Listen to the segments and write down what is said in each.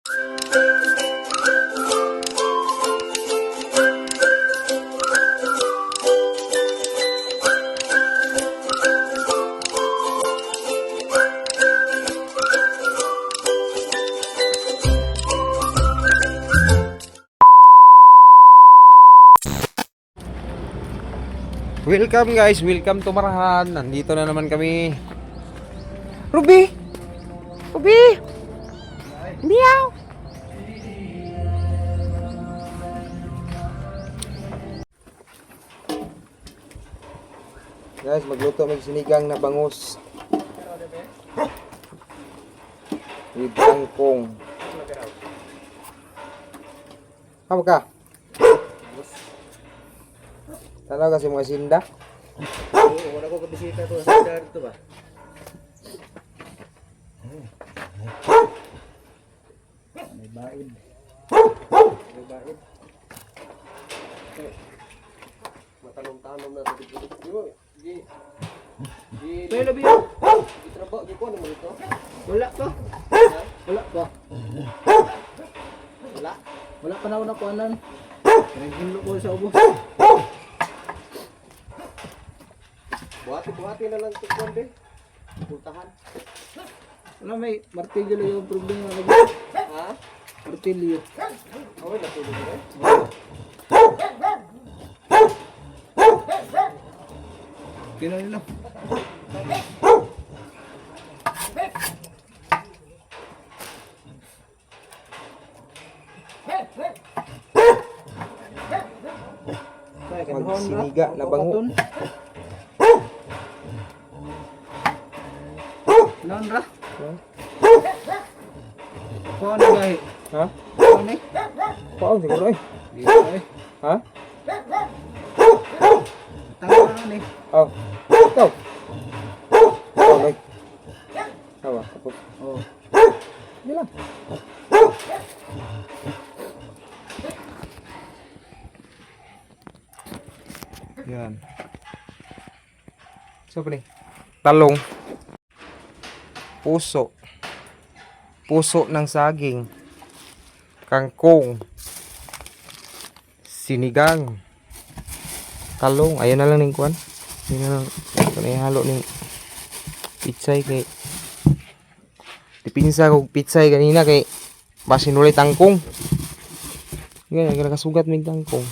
Welcome guys, welcome to Marahan. Nandito na naman kami. Ruby! Ruby! Meow! Guys, magluto may sinigang na bangus with kangkong. Apa ka? Tanaw kasi mga sinda. Oo, wala ko kabisita to sa sinda dito ba? May baid. May baid. Matanong-tanong na dito. Di labi yun. Itrabaho di ko ano mo dito? Wala ko. Wala ko. Wala. Wala pa na ako nakuanan. Ringgin ko sa ubos. Buhati na lang tukon din. Puntahan. Ano may martilyo lang yung problema lagi. Ha? Martilyo. Okay na tulog eh. Kino nila. Magsiniga na bango. Naon ra? Kuha na gahi. Ha? Kuha ni? Pao siguro eh. Dito eh. Ha? Tama na ni. Oh. Ikaw. Oh, like. Tawa. Tapos. Oh. Hindi lang. Yan. So, pa ni? Talong. Puso. Puso ng saging. Kangkong. Sinigang. Talong. Ayun na lang ning kuan. Ayun na lang. Ito na ihalo ning pitsay kay dipinsa kong pitsay kanina kay basin ulit tangkong. Yan, nakasugat may tangkong.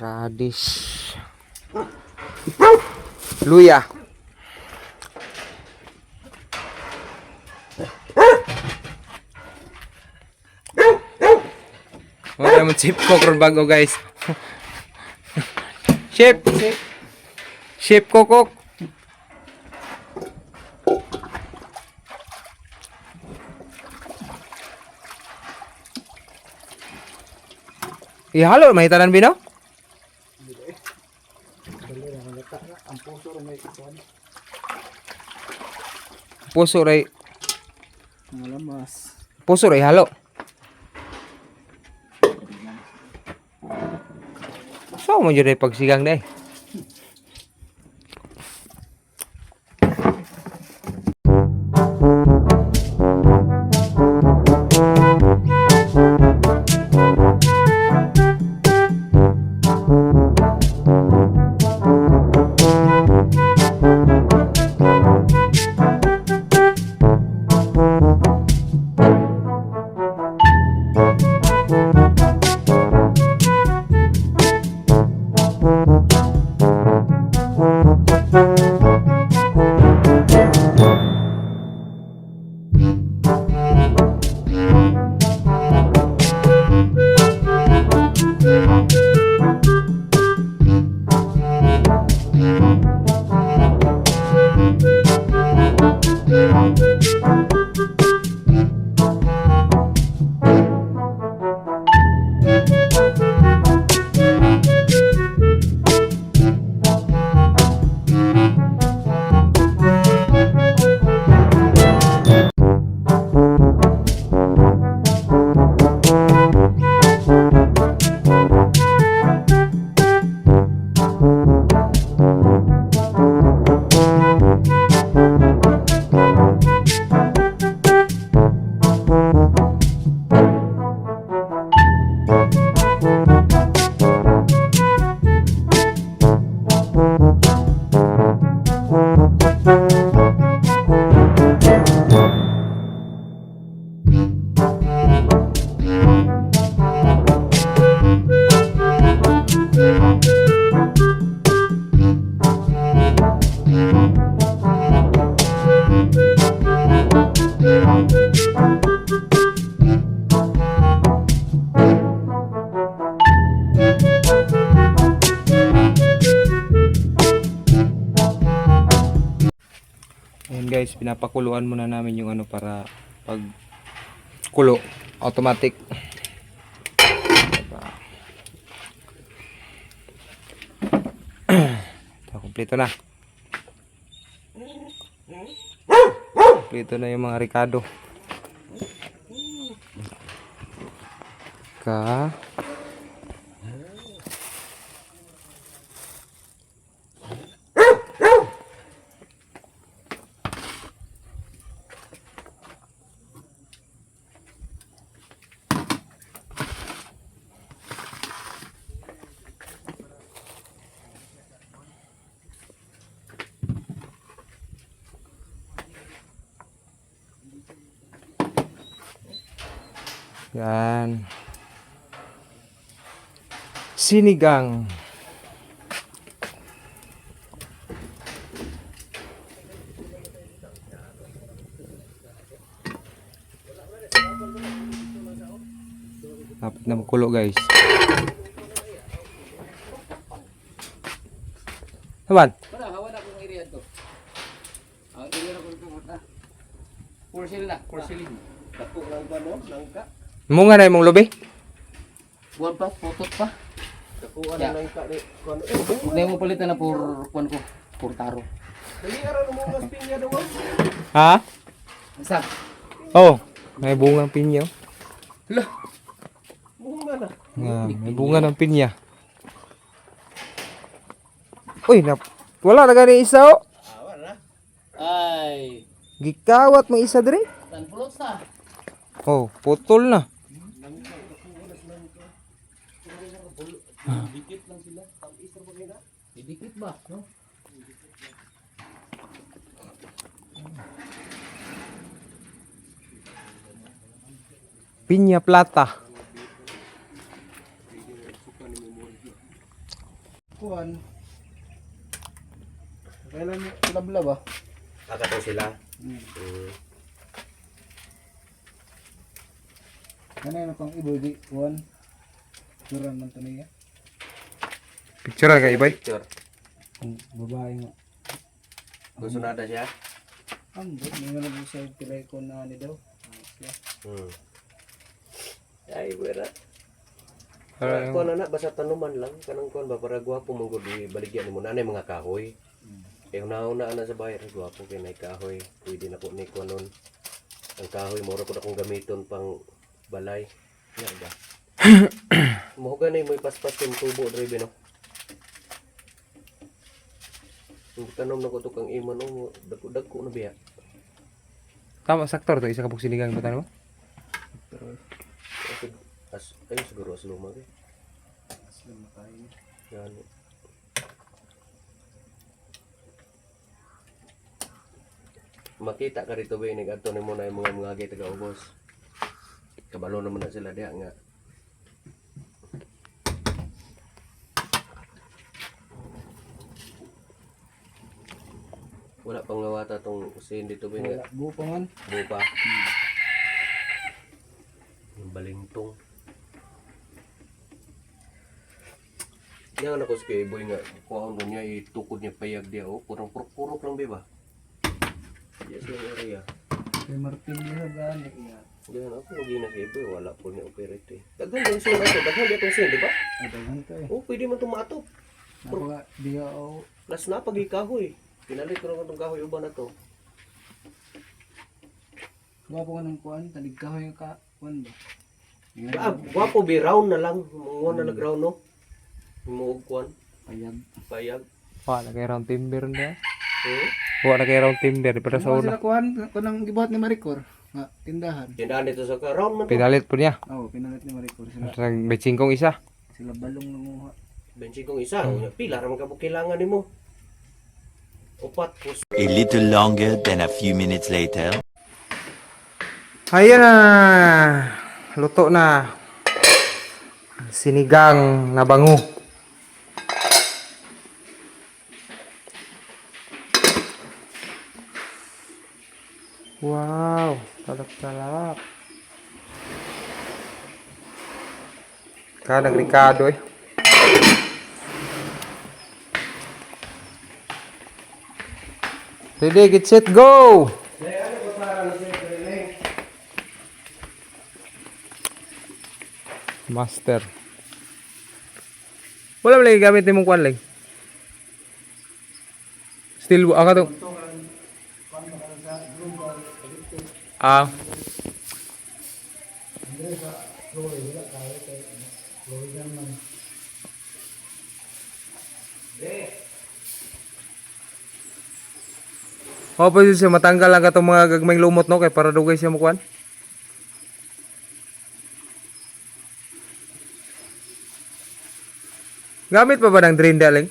Radish. Luya. Wala mo chip ko kung bago guys. Chip. Chip kokok. Ihalo may tanan bino? Ang puso rin may kuhan. Puso ray. Malamas. Puso ray halo. So mo jud pagsigang day. Ayan guys, pinapakuluan muna namin yung ano para pag kulo, automatic. Ito, kumpleto na. Kumpleto na yung mga Ricardo. Ka. Yan. Sinigang. Dapat na makulo guys. Saban? Para hawa na akong area to. Ang area ko ito. Porcelain na, porcelain. Dako lang ba no? Langka. Munga na imong lobi? Buwan pa, putot pa. Dakuan na langka ni kuan. Hindi mo palitan na por kuan ko, por taro. Dali ara mo mas pinya daw. Ha? Sa. Oh, may bungang pinya. Hala. Bunga na. May bunga ng pinya. Uy, wala na gani isa oh. Wala. Ay, Gikawat mo isa dire. tan pulot sa. Oh, putol na. Dikit lang sila. Tamis ra ba kaya? Didikit ba, no? Pinya plata. Kuan. Kailan labla ba? Akataw sila. Kanay na pang ibo di kuan. Turan man to niya. Picture ka ibay. Picture. Ang babae nga. Gusto nada siya? Ambo, may nga lang sa tilay ko na ni daw. Ay, wala. Para Kuan na basta tanuman lang. Kanang kuan ba para gwapo mong gud baligyan mo nanay mga kahoy. Una na sa bahay gwapo kay nay kahoy. Pwede na po ni kuanon. Ang kahoy mura ko na kong gamiton pang balay. Yan ba? Mo ganay mo ipaspas yung tubo drive no. Yung tanom na ko to kang iman no, dagko na biya. tama saktor to isa ka pug sinigang batan mo. Ay siguro as lumag eh. Sila tayo. Yan. Makita ka rito ba yung nag-ato ni mo na yung mga agay taga-ubos. Kabalo naman na sila diya nga. Wala pang ngawata tong sin dito ba nga. Buo pa man. Bupa. Yung balingtong. Yan ako sa kay boy nga. Kuhaan ko niya itukod niya payag diya. Oh. Purok lang ba ba? Yes yung area. May martilyo sa gani iya. Yan ako maging nag-iboy. Wala po niya operate eh. Daghan yung sin ako. Daghan diya itong sin, di ba? Adagan ka eh. Oh, pwede man tumatop. Napaka diya o Plus na pag ikahoy. Pinalit ko na itong kahoy uban na to. Gwapo ka ng kuan, talig kahoy ka kuan ba? Gwapo be round na lang. Mga na nag-round no. Muog kuan. Payag. Payag. Wala kay round timber na. Hmm? Wala kay round timber para sa Sa una. sila kuan, kunang gibuhat ni Maricor nga tindahan. Tindahan dito sa round man to. Pinalit po niya. Oo, pinalit ni Maricor sila. Sa bechingkong isa. Sila balong nanguha. Bensin kong isa. Pila raman ka po kailangan ni mo. Upat po. A little longer than a few minutes later. Ayan na. Luto na. Sinigang na bango. Wow, talak-talak. Kadang Ricardo eh. Ready, get set, go! Master. Wala mo lagi gamit ni mong kwan lang. Still, ako to. Ah. O, pwede siya matanggal lang itong mga gagmay lumot, no? Kaya para dugay siya mukuan. Gamit pa ba ng drain daling?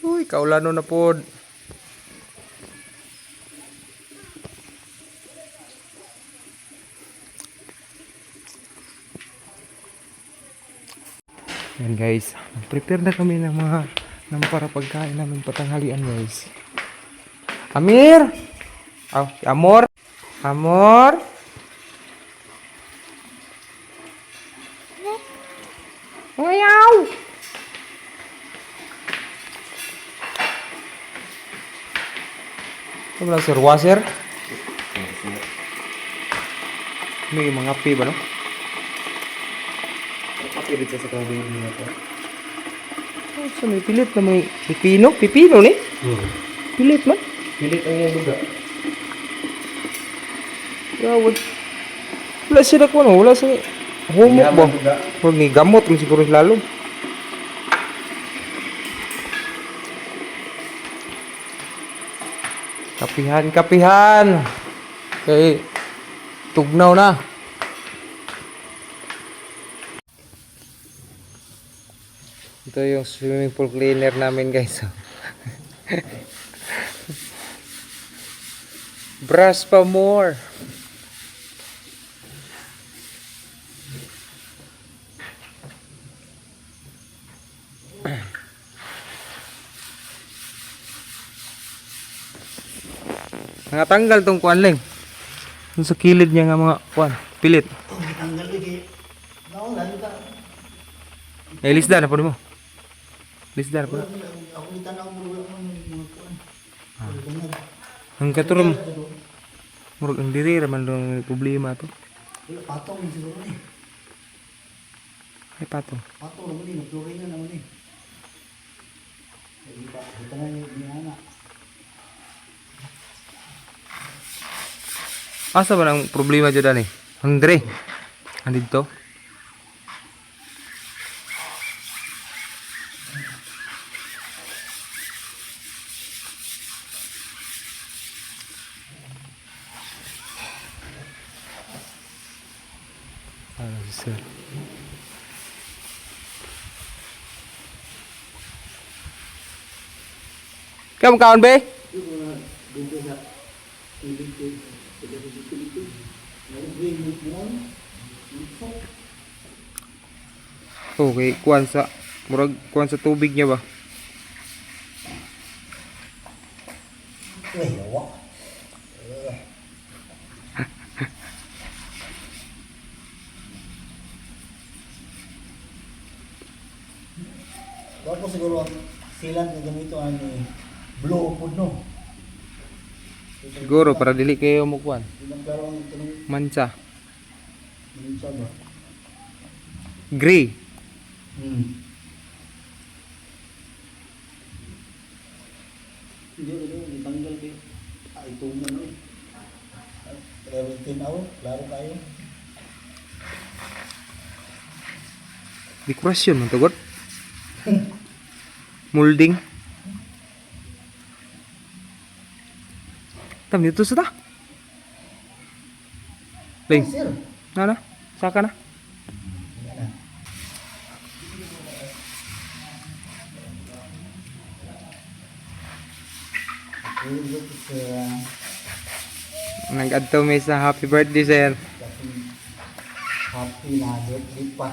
Uy, kaulano na po. Yan guys, prepare na kami ng mga para pagkain namin patanghalian guys. Amir! Oh, Amor! Amor! Ngayaw! Ito lang sir, washer? May mga pi ba no? Kapilit sa kawin niya po. Oh, so may pilit na may pipino? Pipino ni? Pilit man? Pilit ang yung lugar. Gawad. Wala siya na ko no? Wala siya humok ba? Huwag ni gamot mo siguro lalo. Kapihan, kapihan! Okay. Tugnaw na. Ito yung swimming pool cleaner namin guys. Brush pa more. Natanggal tong kuan lang. Yung sa kilid niya nga mga kuan, pilit. Tanggal lagi. Naulan ka. Eh, lisda na po mo. Lisda na po. Ako ni tanaw mo wala man mga kuan. Ang katurom. Murag ang diri raman ng problema to. Wala patong siguro ni. Ay pato. Patong naman ni, nagtuloy na naman ni. Hindi pa, ito na ni anak. Asa ba ang problema dyan eh? Andre. Andito. Sir. Kamu kawan be? Okay, kuan sa murag kuan sa tubig niya ba? Uy, yawa. Wala po siguro ang silat na gamito ni blow po no. Siguro para dili kayo mo kuan. Ilang klaro ang tanong Mancha. minsa ba? Gray. Hindi, tanggal kayo. Ay, ito mo no. Everything out, klaro kayo. Dekorasyon man tugot. Molding. Tam dito sa ta. Ling. Sir. Na. Saka na. Nag-adto may sa happy birthday sir. Happy na birthday pa.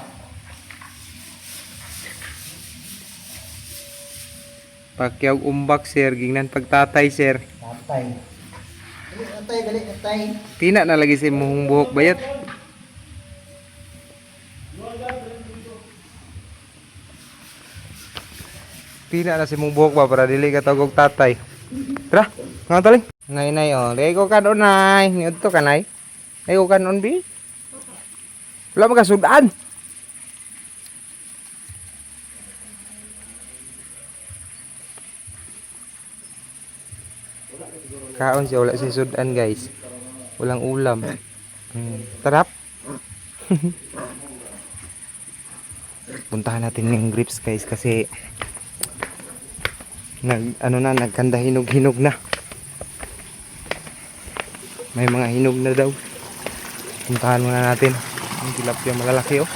Pakyaw umbak sir, gingnan pagtatay sir. Tatay. Dali, atay. Tina na lagi sa imong buhok bayat. Tina na si mong buhok ba para dili ka tawag og tatay. Tara, nga taling. Nay oh, dai ko kanon nay. Niud to kanay. Dai ko kanon bi. Wala magasudan. Kaon siya, wala siya sudan guys. Walang ulam. Tarap. Puntahan natin yung grips guys kasi nagkanda hinog na. May mga hinog na daw. Puntahan muna natin. Yung tilapia malalaki oh.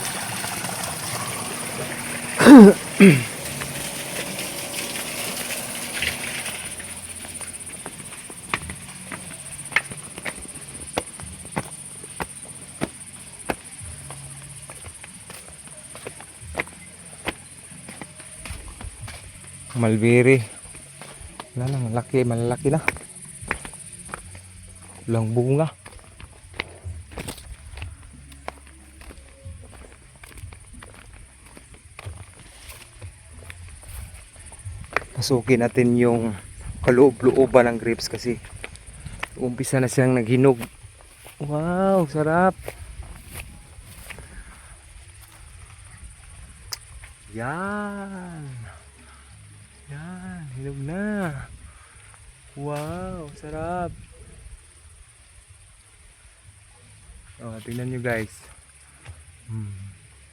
Malbiri. Wala na, malalaki na. Walang bunga. Pasukin natin yung kaloob-looban ng grapes kasi umpisa na siyang naghinog. Wow, sarap. Yan. Yan, hinog na. Wow, sarap. Oh, tingnan nyo guys.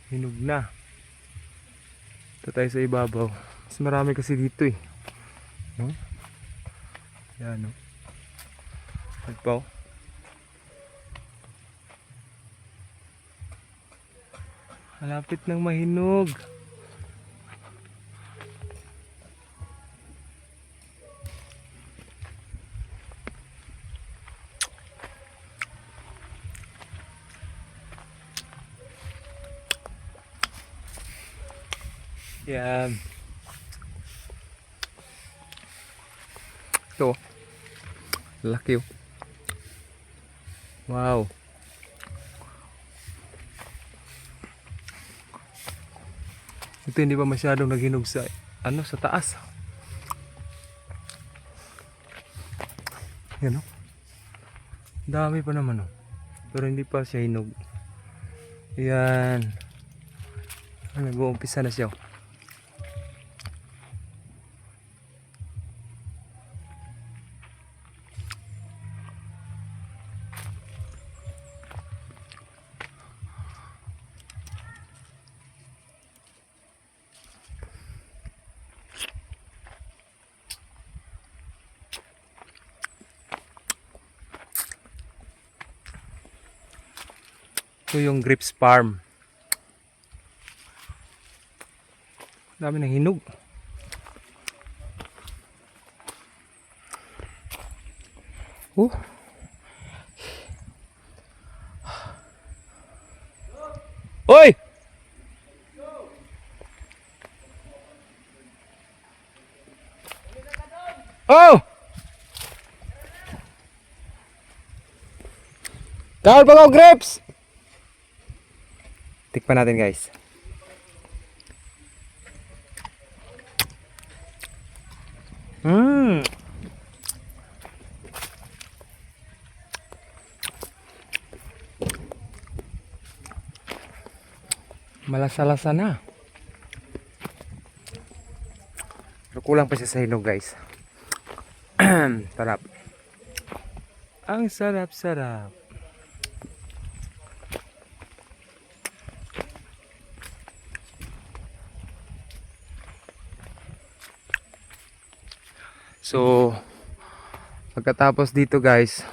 Hinog na. Ito tayo sa ibabaw. Mas marami kasi dito eh. No? Yan no. Nagpaw. Malapit nang mahinog. Yan. Ito. Laki oh. Wow. Ito hindi pa masyadong naghinog sa sa taas. Yan oh. Dami pa naman oh. Pero hindi pa siya hinog. Yan. Nag-uumpisa na siya oh. Ito yung grapes farm. Dami ng hinog. Oi! Oh! Kawal pa ko grapes! Tikpan natin guys. Malasa-lasa na. Pero kulang pa siya sa hinog guys. Sarap. Ang sarap-sarap. So, pagkatapos dito guys,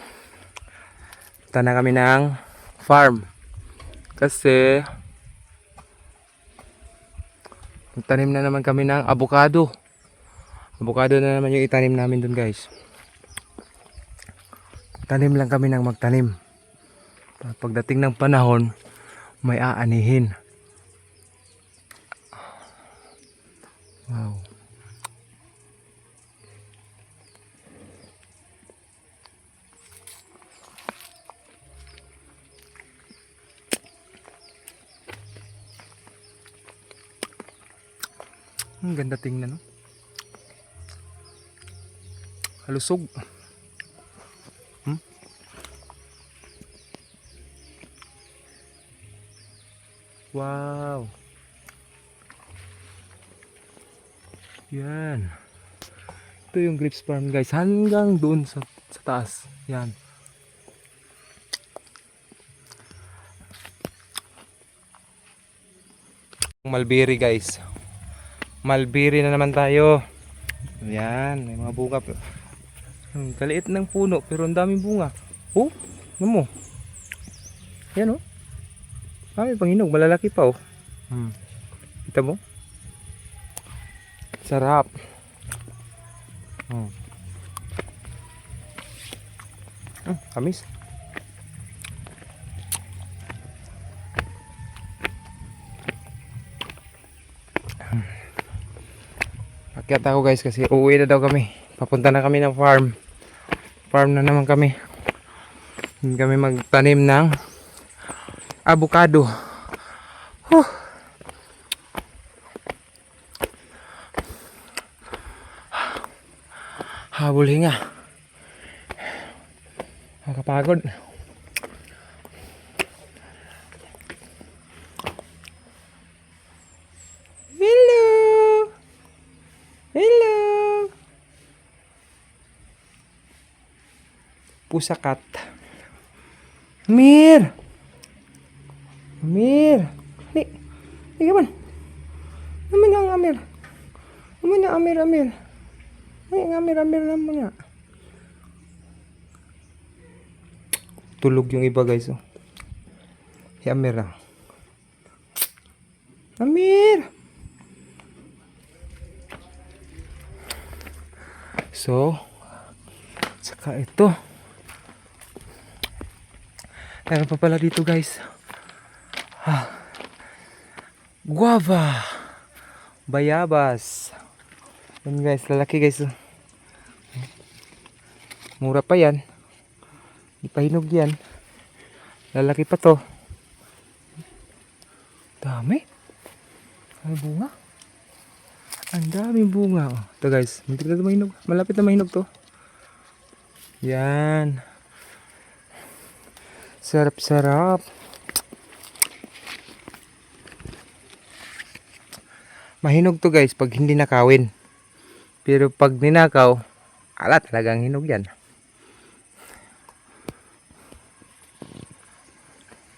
punta na kami ng farm. Kasi, tanim na naman kami ng avocado. Avocado na naman yung itanim namin dun guys. Tanim lang kami ng magtanim. Pagdating ng panahon, may aanihin. Wow. Ang ganda tingnan no? Kalusog. Wow. Yan. Ito yung grapes farm guys. Hanggang doon sa taas. Yan. Mulberry guys. Mulberry na naman tayo. Yan. May mga bunga. Ang kaliit ng puno pero ang daming bunga. Oh, ano mo? Yan oh. May panghinog, malalaki pa oh. Kita mo? Sarap. Kamis. Akyat ako guys kasi uuwi na daw kami. Papunta na kami ng farm. Farm na naman kami. Hindi kami magtanim ng avocado. Habol hinga. Nakakapagod. Hello. Hello. Pusakat. Amir. Amir. Ni. Ni kaman. Naman ang Amir. Naman ang Amir, Amir. Ay, Amir naman nga. Tulog yung iba guys. Oh. Si Amir ah. Amir. So, saka ito. Meron pa pala dito guys. Guava. Bayabas. Yan guys, lalaki guys. Mura pa yan. Di pa hinog yan. Lalaki pa to. Dami. Ay bunga. Ang daming bunga. Oh, ito guys, muntik na ito mahinog. Malapit na mahinog to. Yan. Sarap-sarap. Mahinog to guys pag hindi nakawin. Pero pag ninakaw, ala talagang hinog yan.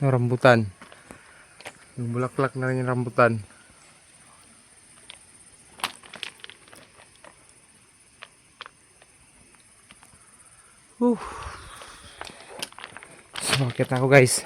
Yung rambutan. Yung bulaklak na rin yung rambutan. Sumakit ako guys.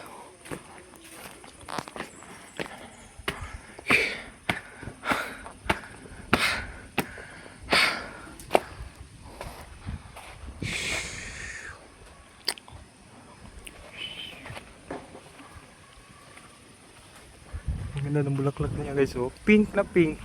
Ang ganda ng bulaklak niya guys oh. Pink na pink.